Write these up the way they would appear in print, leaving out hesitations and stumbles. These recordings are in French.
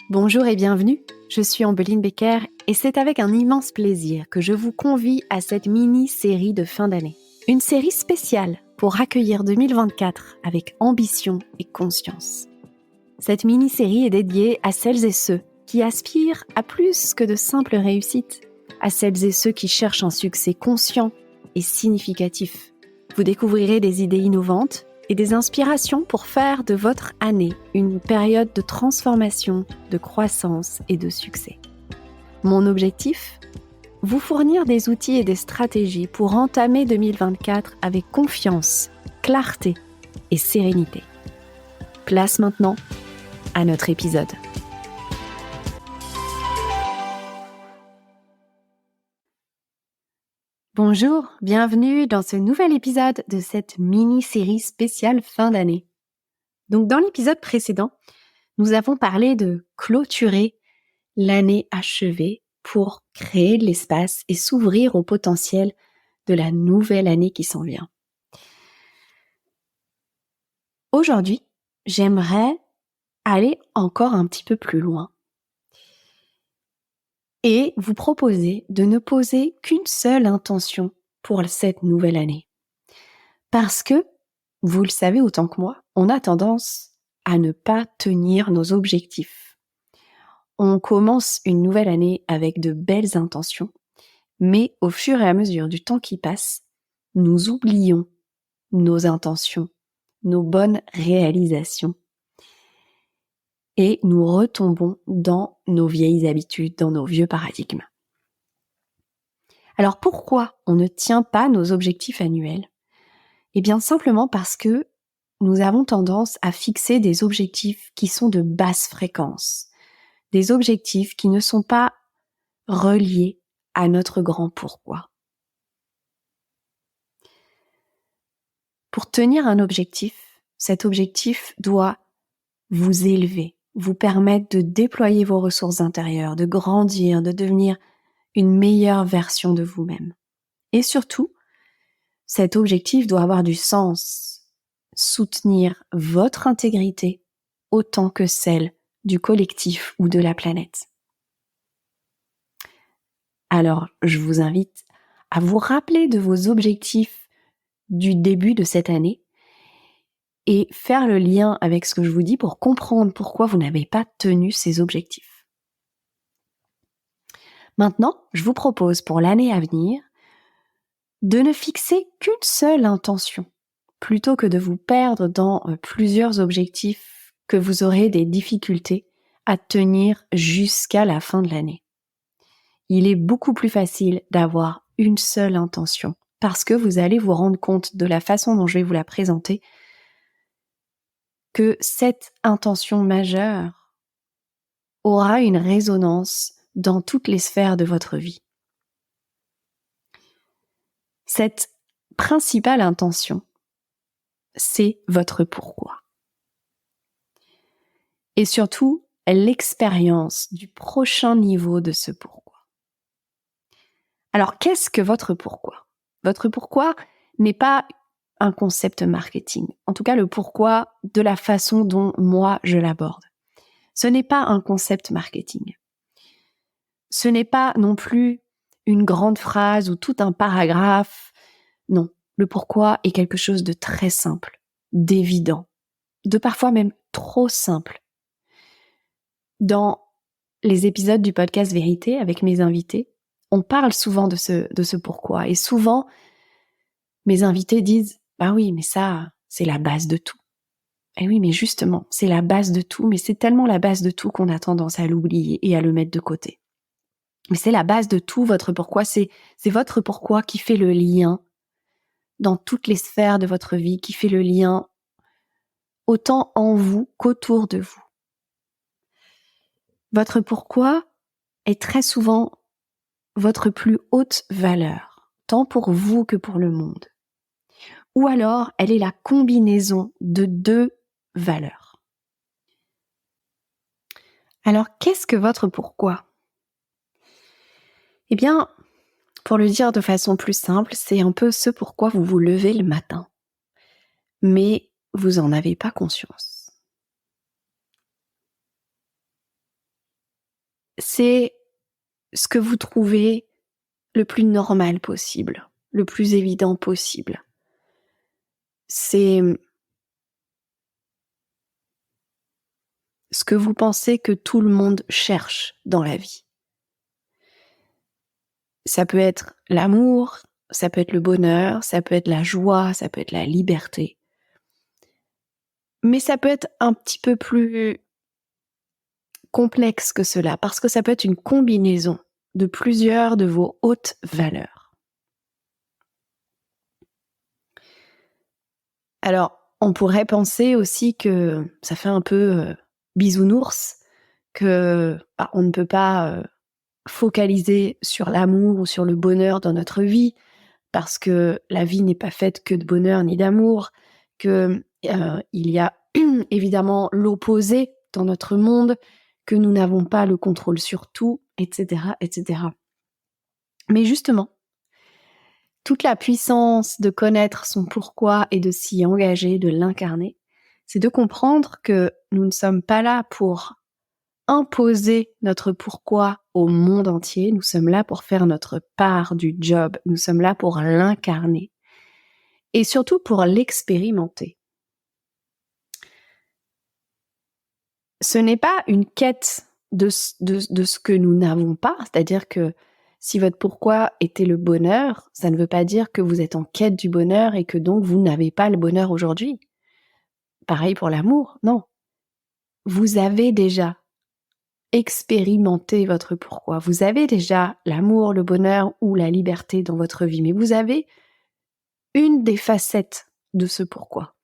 Bonjour et bienvenue, je suis Ambeline Becker et c'est avec un immense plaisir que je vous convie à cette mini-série de fin d'année. Une série spéciale pour accueillir 2024 avec ambition et conscience. Cette mini-série est dédiée à celles et ceux qui aspirent à plus que de simples réussites, à celles et ceux qui cherchent un succès conscient et significatif. Vous découvrirez des idées innovantes et des inspirations pour faire de votre année une période de transformation, de croissance et de succès. Mon objectif ? Vous fournir des outils et des stratégies pour entamer 2024 avec confiance, clarté et sérénité. Place maintenant à notre épisode. Bonjour, bienvenue dans ce nouvel épisode de cette mini-série spéciale fin d'année. Donc dans l'épisode précédent, nous avons parlé de clôturer l'année achevée pour créer de l'espace et s'ouvrir au potentiel de la nouvelle année qui s'en vient. Aujourd'hui, j'aimerais aller encore un petit peu plus loin et vous proposer de ne poser qu'une seule intention pour cette nouvelle année. Parce que, vous le savez autant que moi, on a tendance à ne pas tenir nos objectifs. On commence une nouvelle année avec de belles intentions, mais au fur et à mesure du temps qui passe, nous oublions nos intentions, nos bonnes réalisations, et nous retombons dans nos vieilles habitudes, dans nos vieux paradigmes. Alors pourquoi on ne tient pas nos objectifs annuels ? Eh bien simplement parce que nous avons tendance à fixer des objectifs qui sont de basse fréquence, des objectifs qui ne sont pas reliés à notre grand pourquoi. Pour tenir un objectif, cet objectif doit vous élever, vous permettre de déployer vos ressources intérieures, de grandir, de devenir une meilleure version de vous-même. Et surtout, cet objectif doit avoir du sens, soutenir votre intégrité autant que celle du collectif ou de la planète. Alors, je vous invite à vous rappeler de vos objectifs du début de cette année et faire le lien avec ce que je vous dis pour comprendre pourquoi vous n'avez pas tenu ces objectifs. Maintenant, je vous propose pour l'année à venir de ne fixer qu'une seule intention, plutôt que de vous perdre dans plusieurs objectifs que vous aurez des difficultés à tenir jusqu'à la fin de l'année. Il est beaucoup plus facile d'avoir une seule intention, parce que vous allez vous rendre compte de la façon dont je vais vous la présenter, que cette intention majeure aura une résonance dans toutes les sphères de votre vie. Cette principale intention, c'est votre pourquoi. Et surtout, l'expérience du prochain niveau de ce pourquoi. Alors, qu'est-ce que votre pourquoi ? Votre pourquoi n'est pas un concept marketing. En tout cas, le pourquoi de la façon dont moi je l'aborde. Ce n'est pas un concept marketing. Ce n'est pas non plus une grande phrase ou tout un paragraphe. Non, le pourquoi est quelque chose de très simple, d'évident, de parfois même trop simple. Dans les épisodes du podcast Vérité avec mes invités, on parle souvent de ce pourquoi. Et souvent, mes invités disent « Bah oui, mais ça, c'est la base de tout. » Et oui, mais justement, c'est la base de tout, mais c'est tellement la base de tout qu'on a tendance à l'oublier et à le mettre de côté. Mais c'est la base de tout, votre pourquoi, c'est votre pourquoi qui fait le lien dans toutes les sphères de votre vie, qui fait le lien autant en vous qu'autour de vous. Votre pourquoi est très souvent votre plus haute valeur, tant pour vous que pour le monde. Ou alors, elle est la combinaison de deux valeurs. Alors, qu'est-ce que votre pourquoi ? Eh bien, pour le dire de façon plus simple, c'est un peu ce pourquoi vous vous levez le matin. Mais vous n'en avez pas conscience. c'est ce que vous trouvez le plus normal possible, le plus évident possible. C'est ce que vous pensez que tout le monde cherche dans la vie. Ça peut être l'amour, ça peut être le bonheur, ça peut être la joie, ça peut être la liberté. Mais ça peut être un petit peu plus complexe que cela, parce que ça peut être une combinaison de plusieurs de vos hautes valeurs. Alors, on pourrait penser aussi que ça fait un peu bisounours, que on ne peut pas focaliser sur l'amour ou sur le bonheur dans notre vie, parce que la vie n'est pas faite que de bonheur ni d'amour, que il y a évidemment l'opposé dans notre monde, que nous n'avons pas le contrôle sur tout, etc., etc. Mais justement, toute la puissance de connaître son pourquoi et de s'y engager, de l'incarner, c'est de comprendre que nous ne sommes pas là pour imposer notre pourquoi au monde entier, nous sommes là pour faire notre part du job, nous sommes là pour l'incarner et surtout pour l'expérimenter. Ce n'est pas une quête de ce que nous n'avons pas, c'est-à-dire que si votre pourquoi était le bonheur, ça ne veut pas dire que vous êtes en quête du bonheur et que donc vous n'avez pas le bonheur aujourd'hui. Pareil pour l'amour, non. Vous avez déjà expérimenté votre pourquoi. Vous avez déjà l'amour, le bonheur ou la liberté dans votre vie, mais vous avez une des facettes de ce pourquoi.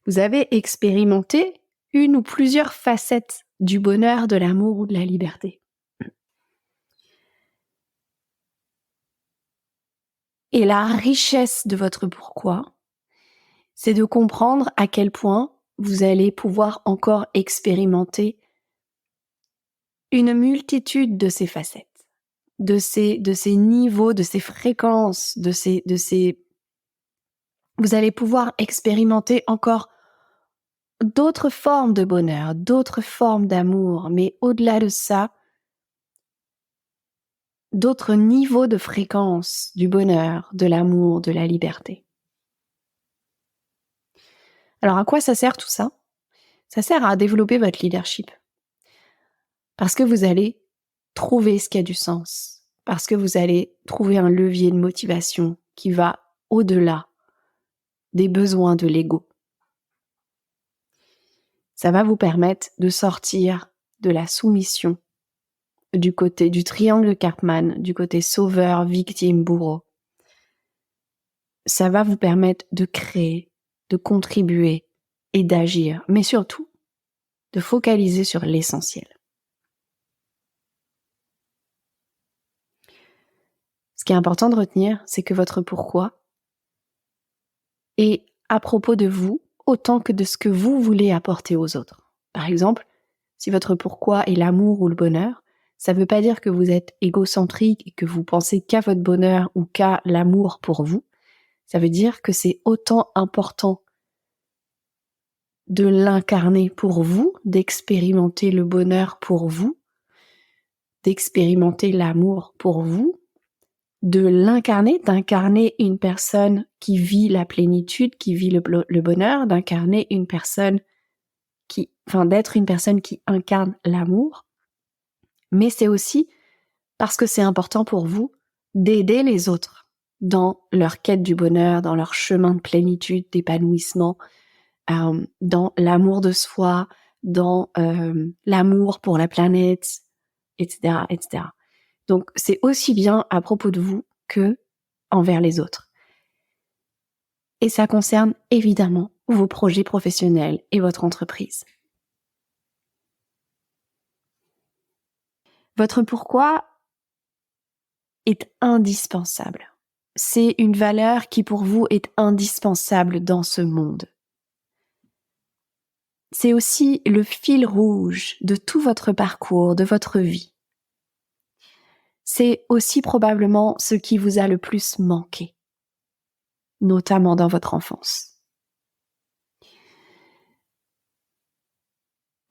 Vous avez expérimenté une ou plusieurs facettes du bonheur, de l'amour ou de la liberté. Et la richesse de votre pourquoi, c'est de comprendre à quel point vous allez pouvoir encore expérimenter une multitude de ces facettes, de ces niveaux, de ces fréquences, vous allez pouvoir expérimenter encore d'autres formes de bonheur, d'autres formes d'amour, mais au-delà de ça, d'autres niveaux de fréquence du bonheur, de l'amour, de la liberté. Alors à quoi ça sert tout ça? Ça sert à développer votre leadership. Parce que vous allez trouver ce qui a du sens. Parce que vous allez trouver un levier de motivation qui va au-delà des besoins de l'ego. Ça va vous permettre de sortir de la soumission, du côté du triangle de Karpman, du côté sauveur, victime, bourreau. Ça va vous permettre de créer, de contribuer et d'agir, mais surtout de focaliser sur l'essentiel. Ce qui est important de retenir, c'est que votre pourquoi est à propos de vous autant que de ce que vous voulez apporter aux autres. Par exemple, si votre pourquoi est l'amour ou le bonheur, ça ne veut pas dire que vous êtes égocentrique et que vous pensez qu'à votre bonheur ou qu'à l'amour pour vous. Ça veut dire que c'est autant important de l'incarner pour vous, d'expérimenter le bonheur pour vous, d'expérimenter l'amour pour vous, de l'incarner, d'incarner une personne qui vit la plénitude, qui vit le bonheur, d'incarner une personne d'être une personne qui incarne l'amour. Mais c'est aussi parce que c'est important pour vous d'aider les autres dans leur quête du bonheur, dans leur chemin de plénitude, d'épanouissement, dans l'amour de soi, dans l'amour pour la planète, etc., etc. Donc, c'est aussi bien à propos de vous que envers les autres. Et ça concerne évidemment vos projets professionnels et votre entreprise. Votre pourquoi est indispensable. C'est une valeur qui pour vous est indispensable dans ce monde. C'est aussi le fil rouge de tout votre parcours, de votre vie. C'est aussi probablement ce qui vous a le plus manqué, notamment dans votre enfance.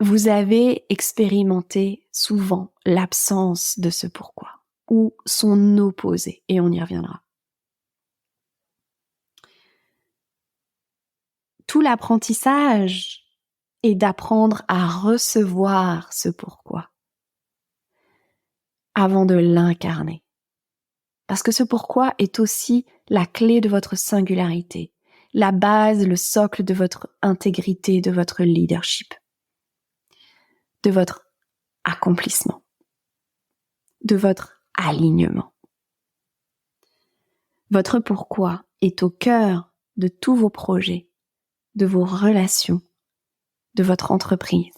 vous avez expérimenté souvent l'absence de ce pourquoi ou son opposé, et on y reviendra. Tout l'apprentissage est d'apprendre à recevoir ce pourquoi avant de l'incarner. Parce que ce pourquoi est aussi la clé de votre singularité, la base, le socle de votre intégrité, de votre leadership, de votre accomplissement, de votre alignement. Votre pourquoi est au cœur de tous vos projets, de vos relations, de votre entreprise.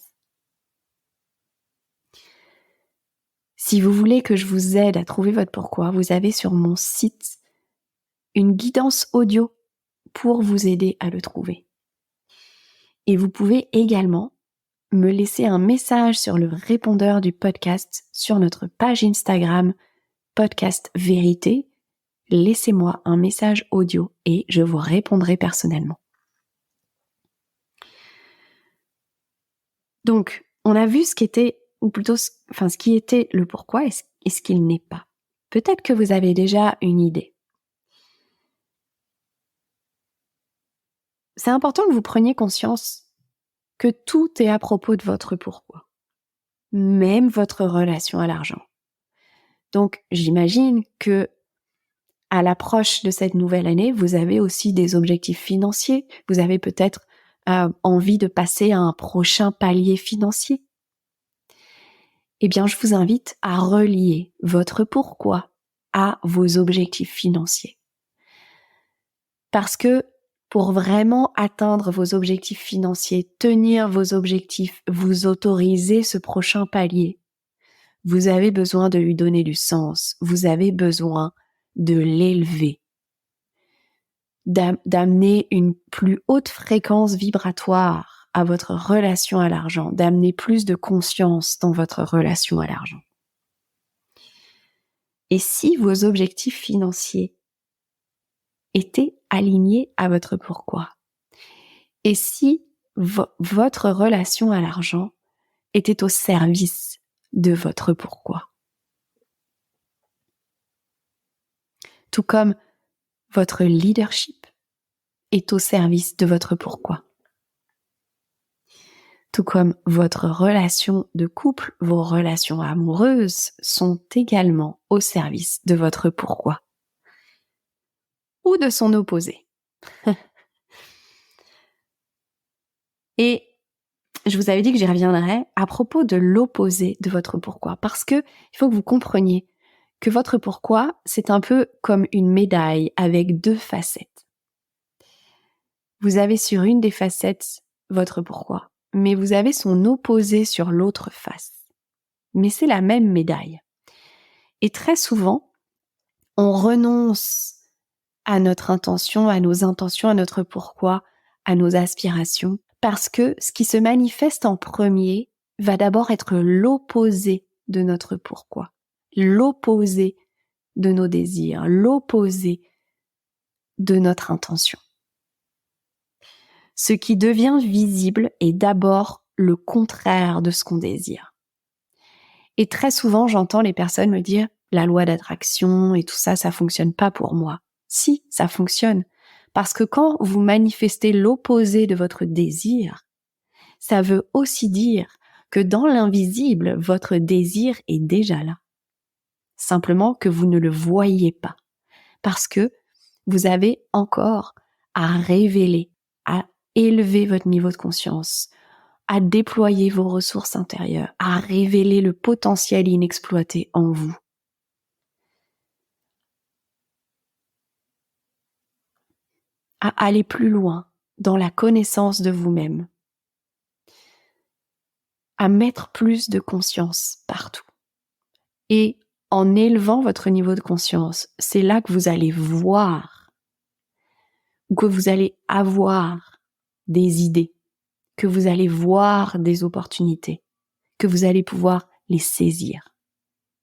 Si vous voulez que je vous aide à trouver votre pourquoi, vous avez sur mon site une guidance audio pour vous aider à le trouver. Et vous pouvez également me laisser un message sur le répondeur du podcast sur notre page Instagram Podcast Vérité. Laissez-moi un message audio et je vous répondrai personnellement. Donc, on a vu ce qu'était, ou plutôt, ce qui était le pourquoi et ce qu'il n'est pas. Peut-être que vous avez déjà une idée. C'est important que vous preniez conscience que tout est à propos de votre pourquoi, même votre relation à l'argent. Donc, j'imagine que à l'approche de cette nouvelle année, vous avez aussi des objectifs financiers. Vous avez peut-être envie de passer à un prochain palier financier. Eh bien, je vous invite à relier votre pourquoi à vos objectifs financiers. Parce que pour vraiment atteindre vos objectifs financiers, tenir vos objectifs, vous autoriser ce prochain palier, vous avez besoin de lui donner du sens. Vous avez besoin de l'élever, d'amener une plus haute fréquence vibratoire à votre relation à l'argent, d'amener plus de conscience dans votre relation à l'argent. Et si vos objectifs financiers étaient alignés à votre pourquoi, et si votre relation à l'argent était au service de votre pourquoi, tout comme votre leadership est au service de votre pourquoi. Tout comme votre relation de couple, vos relations amoureuses sont également au service de votre pourquoi. Ou de son opposé. Et je vous avais dit que j'y reviendrai à propos de l'opposé de votre pourquoi. Parce que il faut que vous compreniez que votre pourquoi, c'est un peu comme une médaille avec deux facettes. Vous avez sur une des facettes votre pourquoi, mais vous avez son opposé sur l'autre face. Mais c'est la même médaille. Et très souvent, on renonce à notre intention, à nos intentions, à notre pourquoi, à nos aspirations, parce que ce qui se manifeste en premier va d'abord être l'opposé de notre pourquoi, l'opposé de nos désirs, l'opposé de notre intention. Ce qui devient visible est d'abord le contraire de ce qu'on désire. Et très souvent, j'entends les personnes me dire « la loi d'attraction et tout ça, ça fonctionne pas pour moi ». Si, ça fonctionne. Parce que quand vous manifestez l'opposé de votre désir, ça veut aussi dire que dans l'invisible, votre désir est déjà là. Simplement que vous ne le voyez pas. Parce que vous avez encore à révéler, à élever votre niveau de conscience, à déployer vos ressources intérieures, à révéler le potentiel inexploité en vous. À aller plus loin dans la connaissance de vous-même, à mettre plus de conscience partout. Et en élevant votre niveau de conscience, c'est là que vous allez voir ou que vous allez avoir des idées, que vous allez voir des opportunités, que vous allez pouvoir les saisir.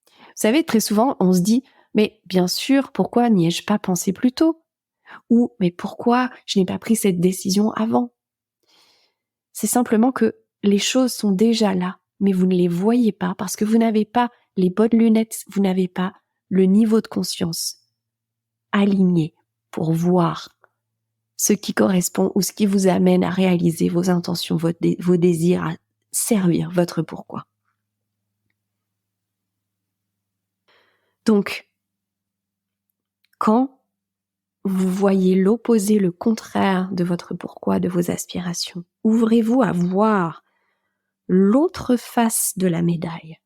Vous savez, très souvent, on se dit « mais bien sûr, pourquoi n'y ai-je pas pensé plus tôt ?» ou « mais pourquoi je n'ai pas pris cette décision avant ?» C'est simplement que les choses sont déjà là, mais vous ne les voyez pas parce que vous n'avez pas les bonnes lunettes, vous n'avez pas le niveau de conscience aligné pour voir ce qui correspond ou ce qui vous amène à réaliser vos intentions, vos désirs, à servir votre pourquoi. Donc, quand vous voyez l'opposé, le contraire de votre pourquoi, de vos aspirations, ouvrez-vous à voir l'autre face de la médaille.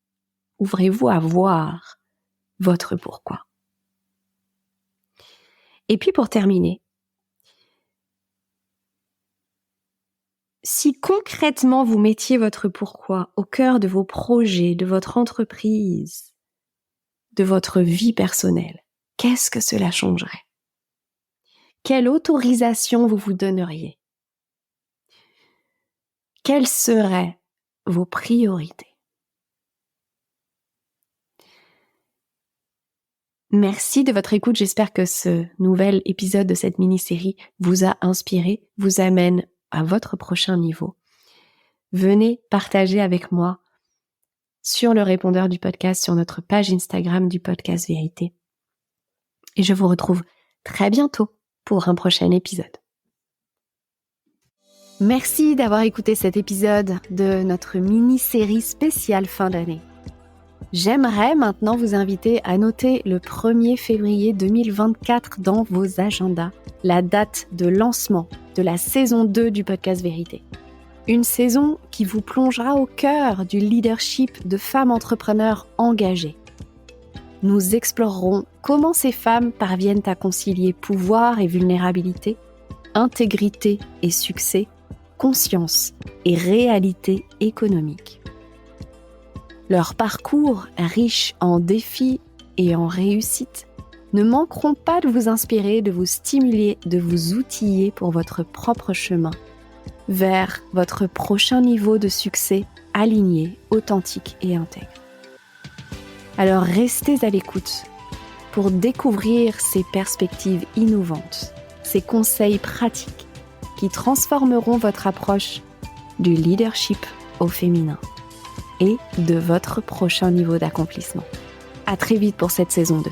Ouvrez-vous à voir votre pourquoi. Et puis pour terminer, si concrètement vous mettiez votre pourquoi au cœur de vos projets, de votre entreprise, de votre vie personnelle, qu'est-ce que cela changerait? Quelle autorisation vous vous donneriez? Quelles seraient vos priorités? Merci de votre écoute. J'espère que ce nouvel épisode de cette mini-série vous a inspiré, vous amène à votre prochain niveau. Venez partager avec moi sur le répondeur du podcast, sur notre page Instagram du podcast Vérité. Et je vous retrouve très bientôt pour un prochain épisode. Merci d'avoir écouté cet épisode de notre mini-série spéciale fin d'année. J'aimerais maintenant vous inviter à noter le 1er février 2024 dans vos agendas, la date de lancement de la saison 2 du podcast Vérité. Une saison qui vous plongera au cœur du leadership de femmes entrepreneurs engagées. Nous explorerons comment ces femmes parviennent à concilier pouvoir et vulnérabilité, intégrité et succès, conscience et réalité économique. Leur parcours, riche en défis et en réussites, ne manqueront pas de vous inspirer, de vous stimuler, de vous outiller pour votre propre chemin vers votre prochain niveau de succès aligné, authentique et intègre. Alors restez à l'écoute pour découvrir ces perspectives innovantes, ces conseils pratiques qui transformeront votre approche du leadership au féminin et de votre prochain niveau d'accomplissement. À très vite pour cette saison 2.